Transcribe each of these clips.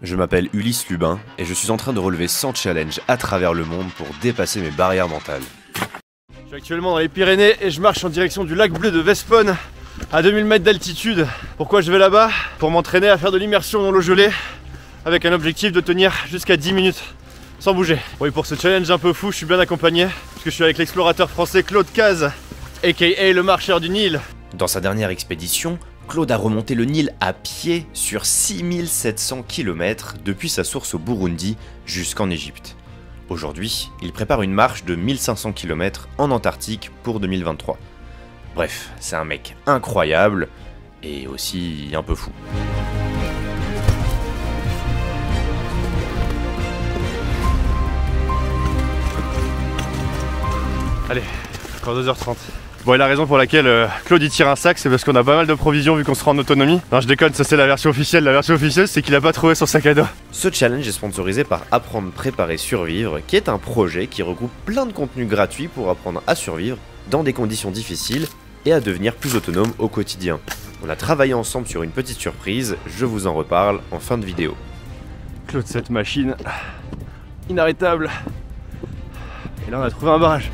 Je m'appelle Ulysse Lubin et je suis en train de relever 100 challenges à travers le monde pour dépasser mes barrières mentales. Je suis actuellement dans les Pyrénées et je marche en direction du lac bleu de Vespone à 2000 mètres d'altitude. Pourquoi je vais là-bas? Pour m'entraîner à faire de l'immersion dans l'eau gelée avec un objectif de tenir jusqu'à 10 minutes sans bouger. Oui, pour ce challenge un peu fou, je suis bien accompagné puisque je suis avec l'explorateur français Claude Cazes, aka le marcheur du Nil. Dans sa dernière expédition, Claude a remonté le Nil à pied sur 6700 km depuis sa source au Burundi jusqu'en Égypte. Aujourd'hui, il prépare une marche de 1500 km en Antarctique pour 2023. Bref, c'est un mec incroyable et aussi un peu fou. Allez, encore 2h30. Bon, et la raison pour laquelle Claude y tire un sac, c'est parce qu'on a pas mal de provisions vu qu'on sera en autonomie. Non, je déconne, ça c'est la version officielle. La version officielle, c'est qu'il a pas trouvé son sac à dos. Ce challenge est sponsorisé par Apprendre, Préparer, Survivre, qui est un projet qui regroupe plein de contenus gratuits pour apprendre à survivre dans des conditions difficiles et à devenir plus autonome au quotidien. On a travaillé ensemble sur une petite surprise, je vous en reparle en fin de vidéo. Claude, cette machine inarrêtable. Et là, on a trouvé un barrage.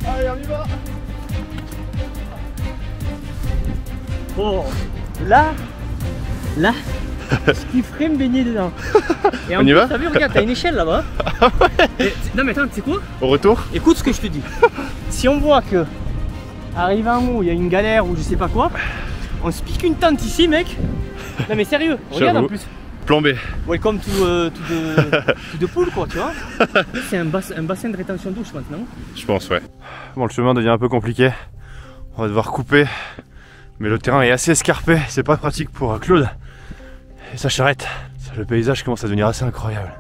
Allez, on y va. Oh, là, je kifferais me baigner dedans. Et en On y plus, va? t'as vu, regarde, t'as une échelle là-bas. Non mais attends, tu sais quoi? Au retour? Écoute ce que je te dis. Si on voit que, arrivé en haut, il y a une galère ou je sais pas quoi, on se pique une tente ici, mec. Non mais sérieux, regarde en plus. Plan B. Welcome to the pool, quoi, tu vois. C'est un bassin de rétention d'eau, je pense, non? Je pense, ouais. Bon, le chemin devient un peu compliqué. On va devoir couper. Mais le terrain est assez escarpé, c'est pas pratique pour Claude et sa charrette. Le paysage commence à devenir assez incroyable.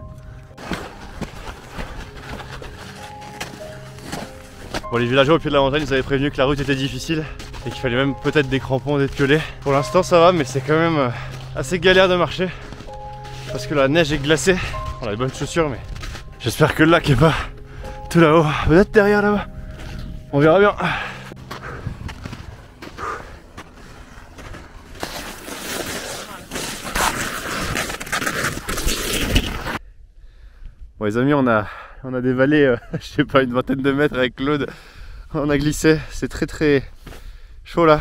Bon, les villageois au pied de la montagne nous avaient prévenu que la route était difficile et qu'il fallait même peut-être des crampons, des piolets. Pour l'instant ça va, mais c'est quand même assez galère de marcher parce que la neige est glacée. On a des bonnes chaussures, mais j'espère que le lac est pas tout là-haut, peut-être derrière là-bas. On verra bien. Bon les amis, on a dévalé, je sais pas, une vingtaine de mètres avec Claude. On a glissé, c'est très chaud là.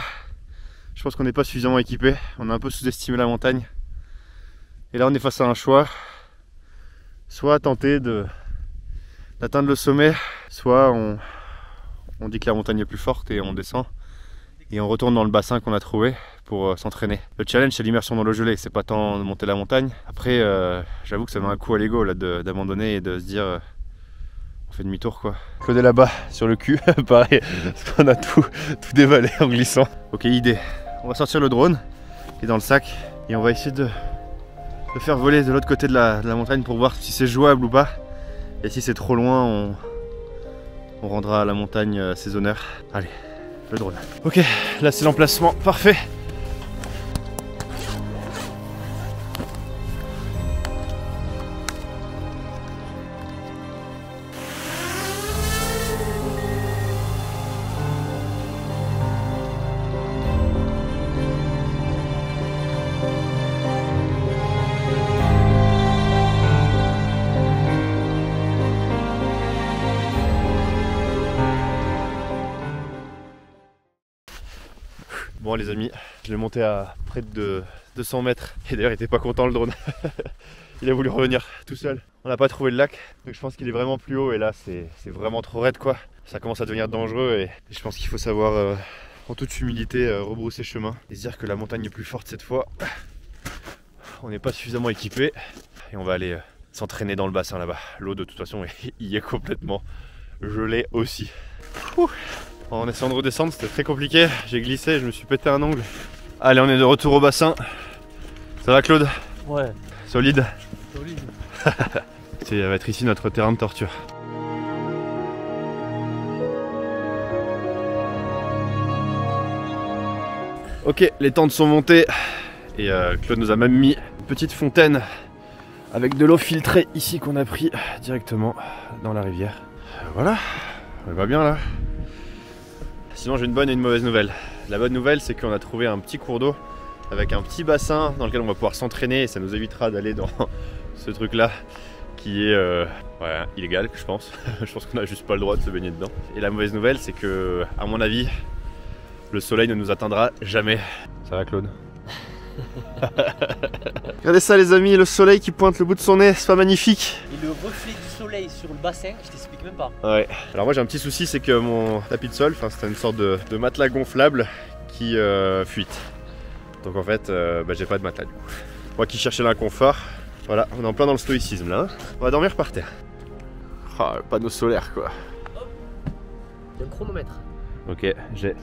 Je pense qu'on n'est pas suffisamment équipé, on a un peu sous-estimé la montagne. Et là on est face à un choix. Soit tenter d'atteindre le sommet, soit on dit que la montagne est plus forte et on descend. Et on retourne dans le bassin qu'on a trouvé pour s'entraîner. Le challenge c'est l'immersion dans l'eau gelée, c'est pas tant de monter la montagne. Après j'avoue que ça met un coup à l'ego d'abandonner et de se dire on fait demi-tour quoi. Claude est là-bas sur le cul, pareil, parce qu'on a tout dévalé en glissant. Ok, idée, on va sortir le drone qui est dans le sac et on va essayer de le faire voler de l'autre côté de la montagne pour voir si c'est jouable ou pas. Et si c'est trop loin, on rendra à la montagne ses honneurs. Allez, le drone. Ok, là c'est l'emplacement parfait. Bon les amis, je l'ai monté à près de 200 mètres et d'ailleurs il était pas content le drone. Il a voulu revenir tout seul. On n'a pas trouvé le lac, donc je pense qu'il est vraiment plus haut et là c'est vraiment trop raide quoi. Ça commence à devenir dangereux et je pense qu'il faut savoir en toute humilité rebrousser chemin et se dire que la montagne est plus forte cette fois. On n'est pas suffisamment équipé et on va aller s'entraîner dans le bassin là-bas. L'eau de toute façon il est complètement gelé aussi. Ouh. En essayant de redescendre, c'était très compliqué. J'ai glissé, je me suis pété un ongle. Allez, on est de retour au bassin. Ça va Claude? Ouais. Solide? Solide. Ça va être ici notre terrain de torture. Ok, les tentes sont montées. Et Claude nous a même mis une petite fontaine avec de l'eau filtrée ici qu'on a pris directement dans la rivière. Voilà, on va bien là. Sinon j'ai une bonne et une mauvaise nouvelle. La bonne nouvelle c'est qu'on a trouvé un petit cours d'eau avec un petit bassin dans lequel on va pouvoir s'entraîner et ça nous évitera d'aller dans ce truc là qui est ouais, illégal, je pense. Je pense qu'on n'a juste pas le droit de se baigner dedans. Et la mauvaise nouvelle, c'est que, à mon avis, le soleil ne nous atteindra jamais. Ça va, Claude? Regardez ça, les amis, le soleil qui pointe le bout de son nez, c'est pas magnifique? Et le reflet du soleil sur le bassin, je t'explique même pas. Ouais. Alors moi j'ai un petit souci, c'est que mon tapis de sol, c'était une sorte de matelas gonflable qui fuite. Donc en fait, j'ai pas de matelas du coup. Moi qui cherchais l'inconfort, voilà, on est en plein dans le stoïcisme là. On va dormir par terre. Ah, le panneau solaire quoi. Il y a un chronomètre. Ok, j'ai.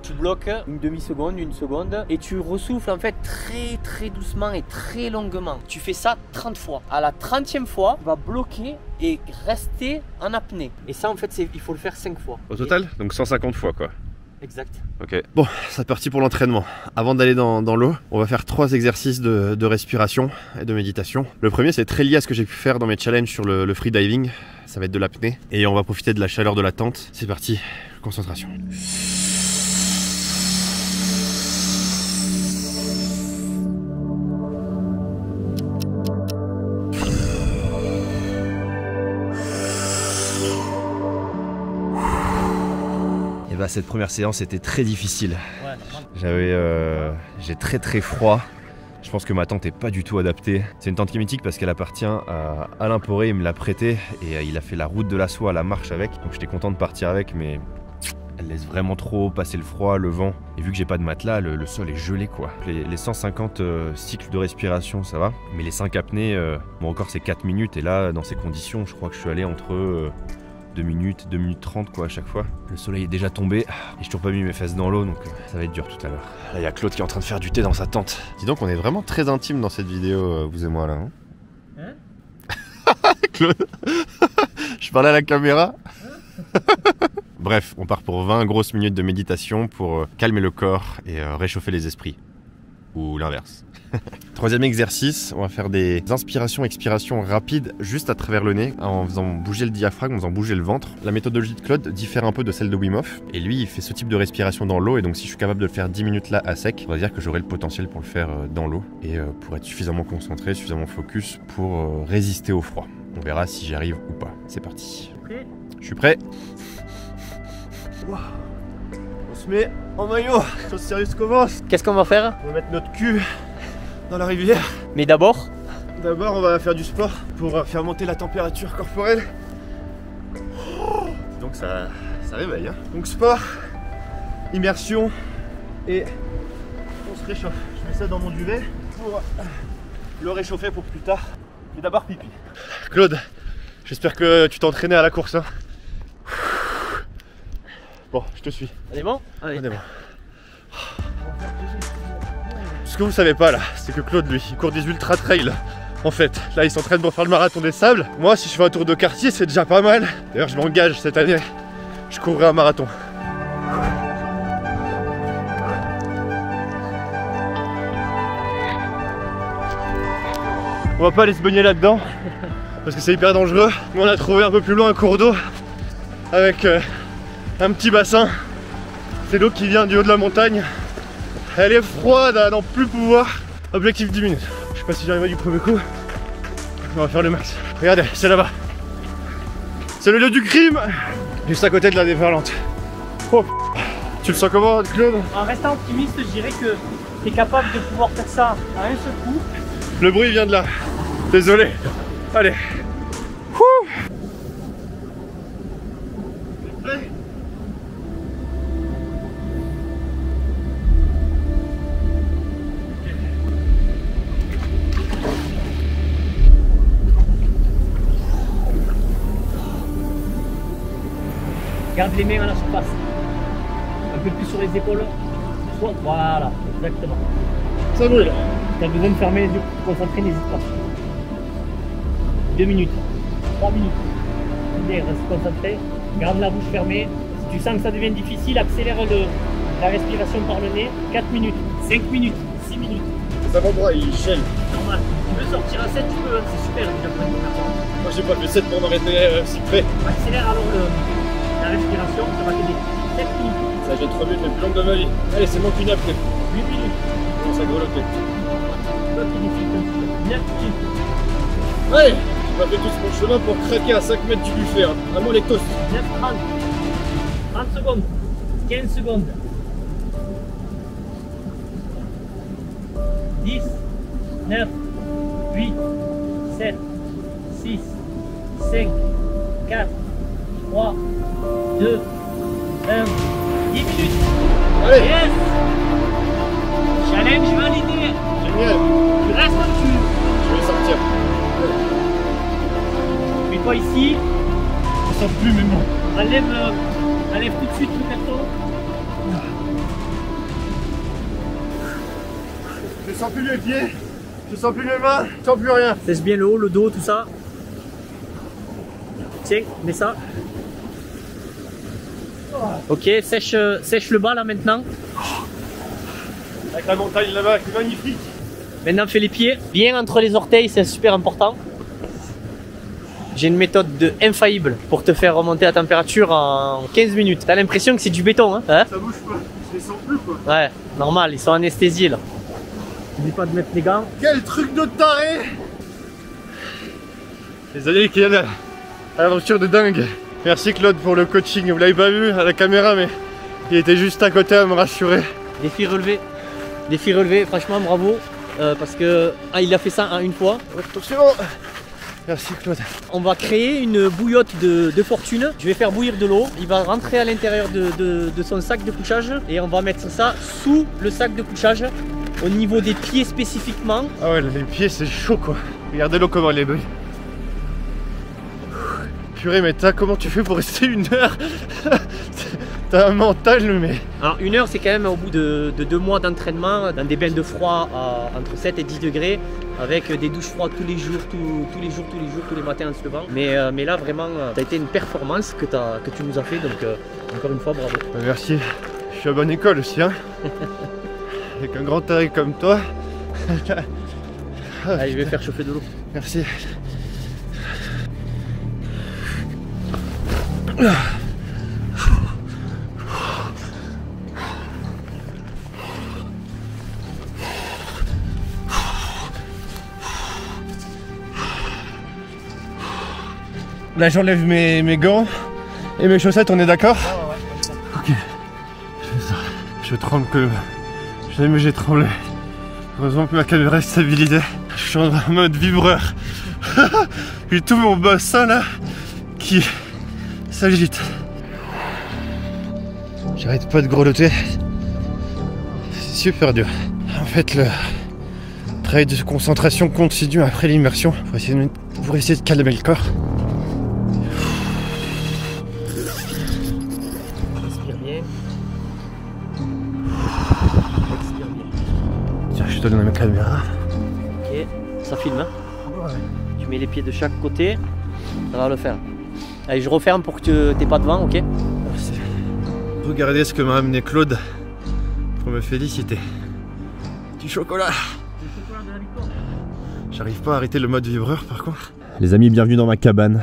Tu bloques une demi-seconde, une seconde et tu ressouffles en fait très doucement et très longuement. Tu fais ça 30 fois. À la 30e fois, tu vas bloquer et rester en apnée. Et ça en fait, il faut le faire 5 fois. Au total, donc 150 fois quoi. Exact. Ok. Bon, c'est parti pour l'entraînement. Avant d'aller dans l'eau, on va faire 3 exercices de respiration et de méditation. Le premier, c'est très lié à ce que j'ai pu faire dans mes challenges sur le freediving. Ça va être de l'apnée. Et on va profiter de la chaleur de la tente. C'est parti, concentration. Et bah cette première séance était très difficile. J'ai très froid. Je pense que ma tente est pas du tout adaptée. C'est une tente qui est mythique parce qu'elle appartient à Alain Poré, il me l'a prêtée et il a fait la route de la soie à la marche avec. Donc j'étais content de partir avec, mais elle laisse vraiment trop passer le froid, le vent. Et vu que j'ai pas de matelas, le sol est gelé quoi. Les 150 cycles de respiration ça va, mais les 5 apnées, mon record c'est 4 minutes et là dans ces conditions je crois que je suis allé entre 2 minutes 30 quoi à chaque fois. Le soleil est déjà tombé et j'ai toujours pas mis mes fesses dans l'eau donc ça va être dur tout à l'heure. Là il y a Claude qui est en train de faire du thé dans sa tente. Dis donc on est vraiment très intime dans cette vidéo vous et moi là. Hein Claude je parlais à la caméra. Bref, on part pour 20 grosses minutes de méditation pour calmer le corps et réchauffer les esprits. Ou l'inverse. Troisième exercice, on va faire des inspirations-expirations rapides juste à travers le nez en faisant bouger le diaphragme, en faisant bouger le ventre. La méthodologie de Claude diffère un peu de celle de Wim Hof et lui il fait ce type de respiration dans l'eau et donc si je suis capable de le faire 10 minutes là à sec, on va dire que j'aurai le potentiel pour le faire dans l'eau et pour être suffisamment concentré, suffisamment focus pour résister au froid. On verra si j'y arrive ou pas. C'est parti. Prêt ? Je suis prêt. Wow. On se met en maillot, chose sérieuse commence. Qu'est-ce qu'on va faire? On va mettre notre cul dans la rivière. Mais d'abord, on va faire du sport pour faire monter la température corporelle. Donc ça réveille. Hein. Donc sport, immersion et on se réchauffe. Je mets ça dans mon duvet pour le réchauffer pour plus tard. Mais d'abord pipi. Claude, j'espère que tu t'es entraîné à la course. Hein. Bon, je te suis. on est bon? Allez. On est bon. Ce que vous savez pas là, c'est que Claude lui, il court des ultra trails. En fait, là il s'entraîne pour faire le marathon des sables. Moi si je fais un tour de quartier c'est déjà pas mal. D'ailleurs je m'engage cette année, je courrai un marathon. On va pas aller se baigner là-dedans parce que c'est hyper dangereux. Mais on a trouvé un peu plus loin un cours d'eau avec un petit bassin. C'est l'eau qui vient du haut de la montagne. Elle est froide à n'en plus pouvoir. Objectif 10 minutes. Je sais pas si j'arriverai du premier coup. On va faire le max. Regardez, c'est là-bas. C'est le lieu du crime. Juste à côté de la déferlante. Oh, tu le sens comment, Claude? En restant optimiste, je dirais que tu es capable de pouvoir faire ça à un seul coup. Le bruit vient de là. Désolé. Allez. Prêt ? Garde les mains à la surface. Un peu plus sur les épaules. Voilà, exactement. Ça brûle. Tu as besoin de fermer les yeux pour te concentrer, n'hésite pas. 2 minutes, 3 minutes. Bien, reste concentré. Garde la bouche fermée. Si tu sens que ça devient difficile, accélère la respiration par le nez. 4 minutes, 5 minutes, 6 minutes. Ça va droit, il gèle. Normal. Tu veux sortir à 7, tu peux, c'est super déjà pour une faire. Moi j'ai pas fait 7 pour m'arrêter si près. Accélère alors la respiration, ça va t'aider. 7 minutes. Ça fait 3 minutes les plus longues de ma vie. Allez, c'est mon qu'une après. 8 minutes. On commence à grelotter. Toi, tu défiles 9 minutes. Allez, on a fait tout mon chemin pour craquer à 5 mètres du buffet. Hein. À moi les toasts. 9, 30. 30 secondes. 15 secondes. 10, 9, 8, 7, 6, 5, 4, 3, 2, 1, 10 minutes. Allez. Yes. Challenge validé. Génial. Tu restes dessus. Je vais sortir. Mets-toi ici. Je sens plus mes mains. Enlève tout de suite le carton. Je sens plus les pieds. Je sens plus mes mains. Je sens plus rien. Sèche bien le haut, le dos, tout ça. Tiens, mets ça. Ok, sèche le bas là maintenant. Avec la montagne là-bas, qui est magnifique. Maintenant fais les pieds. Bien entre les orteils, c'est super important. J'ai une méthode infaillible pour te faire remonter la température en 15 minutes. T'as l'impression que c'est du béton, hein? Ça bouge pas. Je les sens plus quoi. Ouais, normal, ils sont anesthésiés là. N'oublie pas de mettre les gants. Quel truc de taré. Désolé qu'il y a l'aventure de dingue. Merci Claude pour le coaching. Vous l'avez pas vu à la caméra, mais il était juste à côté à me rassurer. Défi relevé. Défi relevé, franchement bravo. Parce que il a fait ça en une fois. Attention. Merci Claude. On va créer une bouillotte de fortune. Je vais faire bouillir de l'eau. Il va rentrer à l'intérieur de son sac de couchage. Et on va mettre ça sous le sac de couchage. Au niveau des pieds spécifiquement. Ah ouais, les pieds c'est chaud quoi. Regardez l'eau comment elle est belle. Purée, mais comment tu fais pour rester 1 heure? T'as un mental mais... Alors 1 heure c'est quand même au bout de 2 mois d'entraînement dans des bains de froid à entre 7 et 10 degrés avec des douches froides tous les jours, tous les matins en se levant. Mais là vraiment ça a été une performance que tu nous as fait, donc encore une fois bravo. Merci, je suis à bonne école aussi hein. Avec un grand taré comme toi. Allez, je vais faire chauffer de l'eau. Merci. Là j'enlève mes gants et mes chaussettes, on est d'accord? Ok. Je tremble que... Jamais j'ai tremblé. Heureusement que ma caméra est stabilisée. Je suis en mode vibreur. J'ai tout mon bassin là qui s'agite. J'arrête pas de grelotter. C'est super dur. En fait, le travail de concentration continue après l'immersion pour essayer de calmer le corps. Respire bien. Tiens, je te donne ma caméra. Ok, ça filme hein. Ouais. Tu mets les pieds de chaque côté, ça va le faire. Allez, je referme pour que t'aies pas de vent, ok? Merci. Regardez ce que m'a amené Claude pour me féliciter. Du chocolat. J'arrive pas à arrêter le mode vibreur par contre. Les amis, bienvenue dans ma cabane.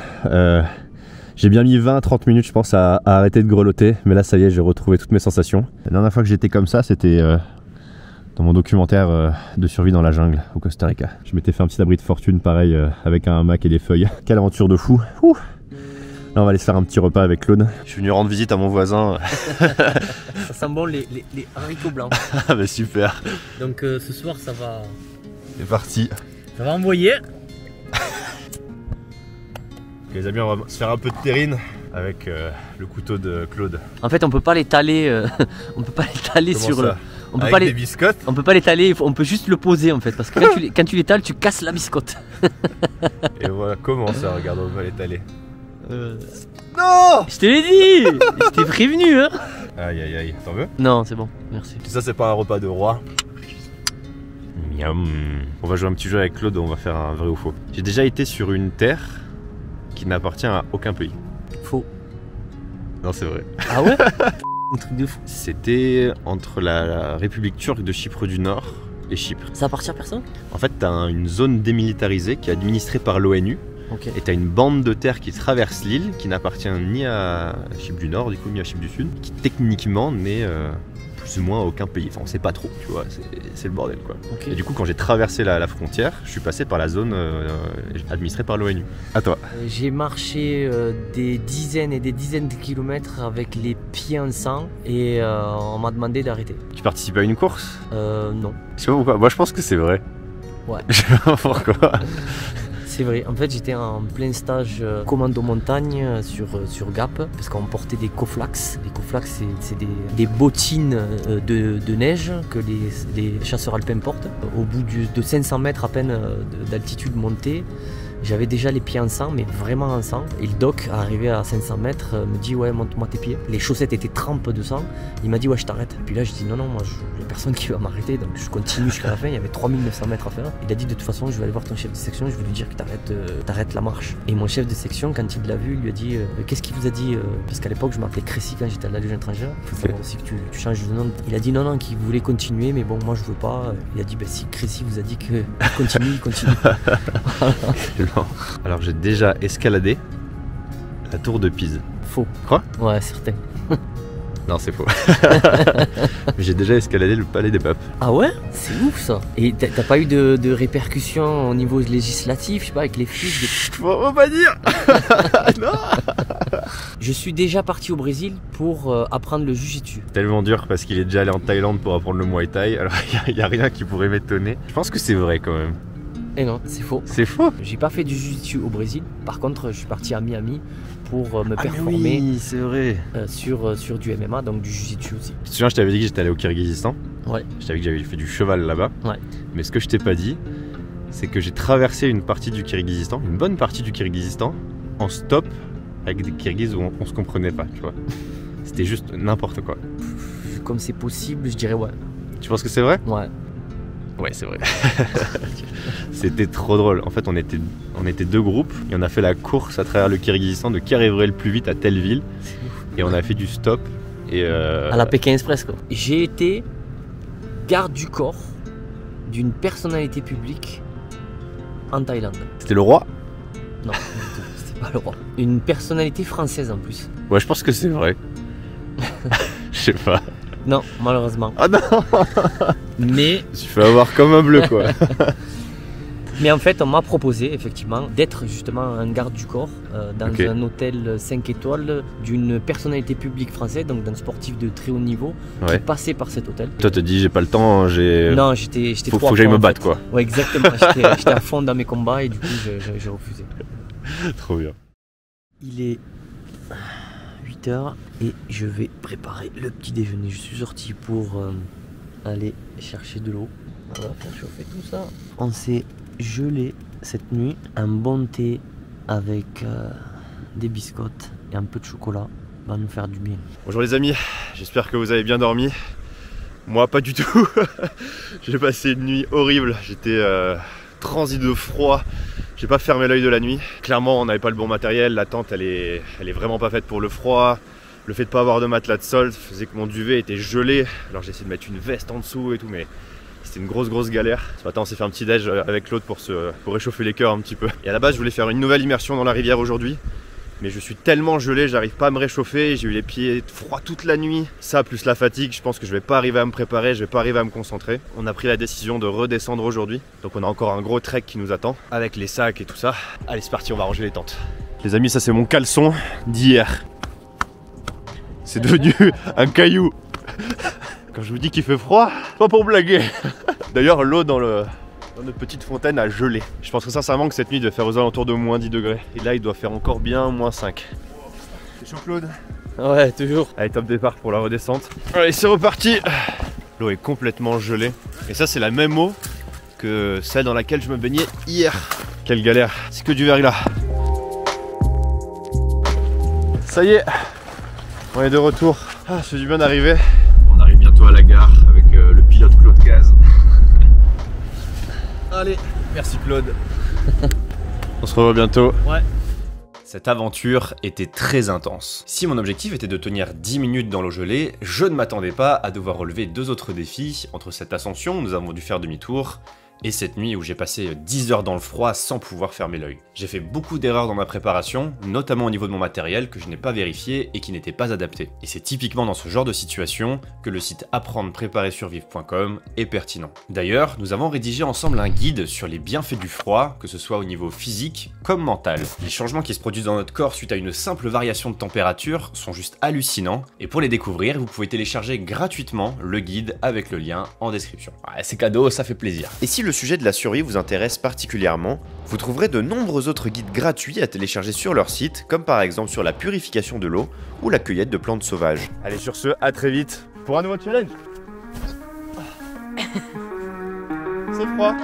J'ai bien mis 20-30 minutes je pense à arrêter de grelotter, mais là ça y est, j'ai retrouvé toutes mes sensations. La dernière fois que j'étais comme ça, c'était dans mon documentaire de survie dans la jungle au Costa Rica. Je m'étais fait un petit abri de fortune pareil avec un hamac et des feuilles. Quelle aventure de fou. Ouh. Là on va aller se faire un petit repas avec Claude. Je suis venu rendre visite à mon voisin. Ça sent bon les haricots blancs. Ah bah super. Donc ce soir ça va C'est parti. envoyer. Les amis, on va se faire un peu de terrine avec le couteau de Claude. En fait on peut pas l'étaler on peut pas l'étaler Comment sur ça? le. On peut Avec pas des biscottes. On peut pas l'étaler, on peut juste le poser en fait, parce que quand tu l'étales, tu casses la biscotte. Et voilà comment ça, regarde, on va l'étaler. Non! Je te l'ai dit. Je t'ai prévenu hein. Aïe aïe aïe, t'en veux? Non c'est bon, merci. Tout ça c'est pas un repas de roi. Miam. On va jouer un petit jeu avec Claude, on va faire un vrai ou faux. J'ai déjà été sur une terre qui n'appartient à aucun pays. Faux. Non c'est vrai. Ah ouais? Un truc de fou. C'était entre la République turque de Chypre du Nord et Chypre. Ça appartient à personne? En fait, t'as une zone démilitarisée qui est administrée par l'ONU. Ok. Et t'as une bande de terre qui traverse l'île, qui n'appartient ni à Chypre du Nord, du coup, ni à Chypre du Sud, qui techniquement n'est plus ou moins à aucun pays. Enfin, on sait pas trop, tu vois, c'est le bordel, quoi. Ok. Et du coup, quand j'ai traversé la frontière, je suis passé par la zone administrée par l'ONU. À toi. J'ai marché des dizaines et des dizaines de kilomètres avec les pieds en sang et on m'a demandé d'arrêter. Tu participes à une course? Non. Je sais pas pourquoi. Moi, je pense que c'est vrai. Ouais. Je sais pas pourquoi. C'est vrai, en fait j'étais en plein stage commando montagne sur Gap parce qu'on portait des Coflax. Les Coflax c'est des bottines de neige que les chasseurs alpins portent. Au bout de 500 mètres à peine d'altitude montée, j'avais déjà les pieds en sang, mais vraiment en sang. Et le doc, arrivé à 500 mètres, me dit ouais, monte-moi tes pieds. Les chaussettes étaient trempes de sang. Il m'a dit ouais, je t'arrête. Puis là, je dis non, moi, il n'y a personne qui va m'arrêter. Donc je continue jusqu'à la fin. Il y avait 3900 mètres à faire. Il a dit de toute façon, je vais aller voir ton chef de section. Je vais lui dire que t'arrêtes la marche. Et mon chef de section, quand il l'a vu, il lui a dit qu'est-ce qu'il vous a dit parce qu'à l'époque, je m'appelais Crécy quand j'étais à la Légion étrangère. Il faut savoir aussi que tu changes de nom. Il a dit non, qu'il voulait continuer, mais bon, moi, je veux pas. Il a dit bah, si Crécy vous a dit que il continue. Alors j'ai déjà escaladé la tour de Pise. Faux. Quoi? Ouais, certain. Non, c'est faux. Mais j'ai déjà escaladé le palais des papes. Ah ouais? C'est ouf ça. Et t'as pas eu de répercussions au niveau législatif, je sais pas, avec les flics Faut pas dire. Non. Je suis déjà parti au Brésil pour apprendre le jiu-jitsu. Tellement dur parce qu'il est déjà allé en Thaïlande pour apprendre le Muay Thai. Alors il y a rien qui pourrait m'étonner. Je pense que c'est vrai quand même. Et non, c'est faux. C'est faux? J'ai pas fait du jiu-jitsu au Brésil. Par contre, je suis parti à Miami pour me performer oui, c'est vrai. sur du MMA, donc du jiu-jitsu aussi. Tu te souviens, je t'avais dit que j'étais allé au Kyrgyzstan? Ouais. Je t'avais dit que j'avais fait du cheval là-bas. Ouais. Mais ce que je t'ai pas dit, c'est que j'ai traversé une partie du Kyrgyzstan, une bonne partie du Kyrgyzstan, en stop avec des Kirghizes où on se comprenait pas, tu vois. C'était juste n'importe quoi. Comme c'est possible, je dirais ouais. Tu penses que c'est vrai? Ouais. Ouais, c'est vrai. C'était trop drôle. En fait, on était deux groupes et on a fait la course à travers le Kyrgyzstan de qui arriverait le plus vite à telle ville. Et on a fait du stop. Et à la Pékin Express, quoi. J'ai été garde du corps d'une personnalité publique en Thaïlande. C'était le roi? Non, c'était pas le roi. Une personnalité française en plus. Ouais, je pense que c'est vrai. Je sais pas. Non, malheureusement. Ah non. Mais Je me suis fait avoir comme un bleu, quoi. Mais en fait, on m'a proposé effectivement d'être justement un garde du corps dans un hôtel 5 étoiles d'une personnalité publique française, donc d'un sportif de très haut niveau qui passait par cet hôtel. Toi, te dis j'ai pas le temps, Non, j'étais trop faut que j'aille me battre, quoi. Ouais, exactement. J'étais à fond dans mes combats et du coup, j'ai refusé. Trop bien. Il est 8h et je vais préparer le petit déjeuner. Je suis sorti pour aller chercher de l'eau. On va faire chauffer tout ça. On s'est gelé cette nuit. Un bon thé avec des biscottes et un peu de chocolat va nous faire du bien. Bonjour les amis, j'espère que vous avez bien dormi. Moi pas du tout. J'ai passé une nuit horrible. J'étais transi de froid. J'ai pas fermé l'œil de la nuit. Clairement on n'avait pas le bon matériel. La tente elle est vraiment pas faite pour le froid. Le fait de pas avoir de matelas de sol faisait que mon duvet était gelé. Alors j'ai essayé de mettre une veste en dessous et tout, mais c'était une grosse galère. Ce matin on s'est fait un petit déj avec Claude pour réchauffer les cœurs un petit peu. Et à la base je voulais faire une nouvelle immersion dans la rivière aujourd'hui. Mais je suis tellement gelé, j'arrive pas à me réchauffer, j'ai eu les pieds froids toute la nuit. Ça plus la fatigue, je pense que je vais pas arriver à me préparer, je vais pas arriver à me concentrer. On a pris la décision de redescendre aujourd'hui. Donc on a encore un gros trek qui nous attend, avec les sacs et tout ça. Allez c'est parti, on va ranger les tentes. Les amis, ça c'est mon caleçon d'hier. C'est devenu un caillou. Quand je vous dis qu'il fait froid, pas pour blaguer. D'ailleurs l'eau dans notre petite fontaine a gelé. Je pense sincèrement que cette nuit il doit faire aux alentours de moins 10 degrés. Et là il doit faire encore bien moins 5. C'est chaud Claude? Ouais, toujours. Allez, top départ pour la redescente. Allez, c'est reparti. L'eau est complètement gelée. Et ça c'est la même eau que celle dans laquelle je me baignais hier. Quelle galère, c'est que du verglas. Ça y est, on est de retour. Ah, c'est du bien d'arriver. On arrive bientôt à la gare avec le pilote Claude Caz. Allez, merci Claude. On se revoit bientôt. Ouais. Cette aventure était très intense. Si mon objectif était de tenir 10 minutes dans l'eau gelée, je ne m'attendais pas à devoir relever deux autres défis. Entre cette ascension, nous avons dû faire demi-tour, Et cette nuit où j'ai passé 10 heures dans le froid sans pouvoir fermer l'œil. J'ai fait beaucoup d'erreurs dans ma préparation, notamment au niveau de mon matériel que je n'ai pas vérifié et qui n'était pas adapté. Et c'est typiquement dans ce genre de situation que le site apprendre-préparer-survivre.com est pertinent. D'ailleurs, nous avons rédigé ensemble un guide sur les bienfaits du froid, que ce soit au niveau physique comme mental. Les changements qui se produisent dans notre corps suite à une simple variation de température sont juste hallucinants, et pour les découvrir, vous pouvez télécharger gratuitement le guide avec le lien en description. Ouais, c'est cadeau, ça fait plaisir. Et si le sujet de la survie vous intéresse particulièrement, vous trouverez de nombreux autres guides gratuits à télécharger sur leur site, comme par exemple sur la purification de l'eau ou la cueillette de plantes sauvages. Allez, sur ce, à très vite pour un nouveau challenge. C'est froid.